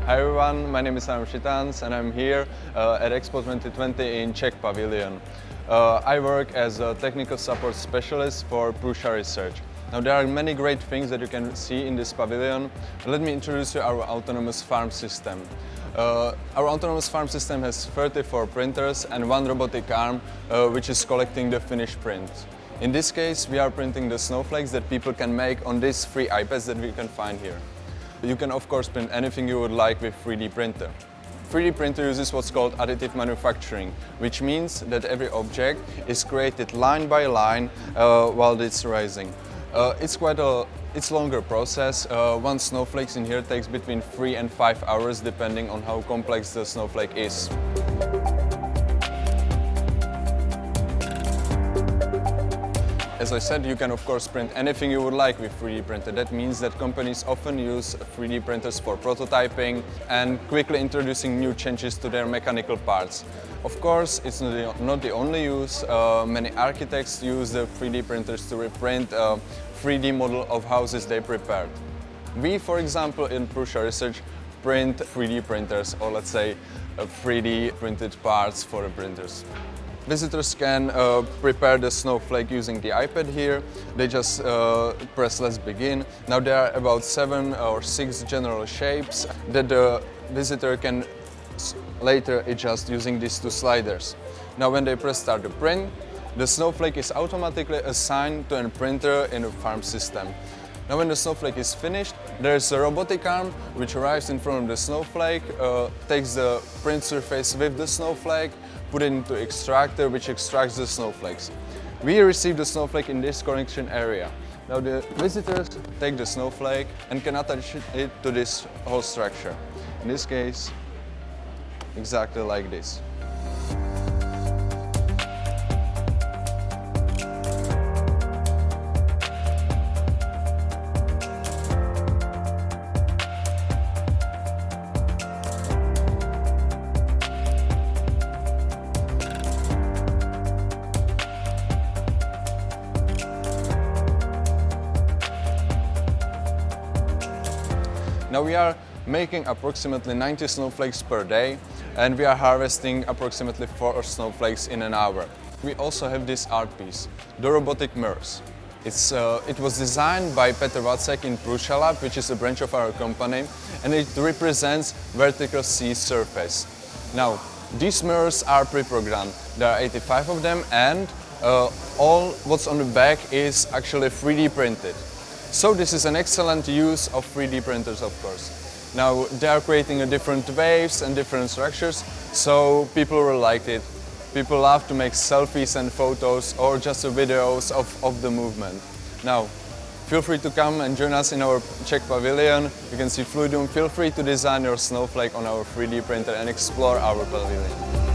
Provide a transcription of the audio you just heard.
Hi everyone, my name is Aaron Šitans and I'm here at Expo 2020 in Czech Pavilion. I work as a technical support specialist for Printer Research. Now there are many great things that you can see in this pavilion. Let me introduce you our autonomous farm system. Our autonomous farm system has 34 printers and one robotic arm which is collecting the finished prints. In this case we are printing the snowflakes that people can make on these 3 iPads that we can find here. You can of course print anything you would like with 3D printer. 3D printer uses what's called additive manufacturing, which means that every object is created line by line while it's rising. It's longer process. One snowflake in here takes between 3 and 5 hours depending on how complex the snowflake is. As I said, you can of course print anything you would like with 3D printer. That means that companies often use 3D printers for prototyping and quickly introducing new changes to their mechanical parts. Of course, it's not the only use. Many architects use the 3D printers to reprint a 3D model of houses they prepared. We, for example, in Printer Research print 3D printers, or let's say 3D printed parts for the printers. Visitors can prepare the snowflake using the iPad here. They just press let's begin. Now there are about 7 or 6 general shapes that the visitor can later adjust using these 2 sliders. Now when they press start to print, the snowflake is automatically assigned to a printer in a farm system. Now when the snowflake is finished, there is a robotic arm which arrives in front of the snowflake, takes the print surface with the snowflake, put it into extractor which extracts the snowflakes. We receive the snowflake in this connection area. Now the visitors take the snowflake and can attach it to this whole structure. In this case, exactly like this. Now we are making approximately 90 snowflakes per day and we are harvesting approximately 4 snowflakes in an hour. We also have this art piece, the robotic mirrors. It was designed by Petr Vacek in Printer Lab, which is a branch of our company, and it represents vertical sea surface. Now these mirrors are pre-programmed. There are 85 of them and all what's on the back is actually 3D printed. So this is an excellent use of 3D printers, of course. Now they are creating different waves and different structures, so people will like it. People love to make selfies and photos or just videos of the movement. Now, feel free to come and join us in our Czech Pavilion. You can see Fluidum. Feel free to design your snowflake on our 3D printer and explore our pavilion.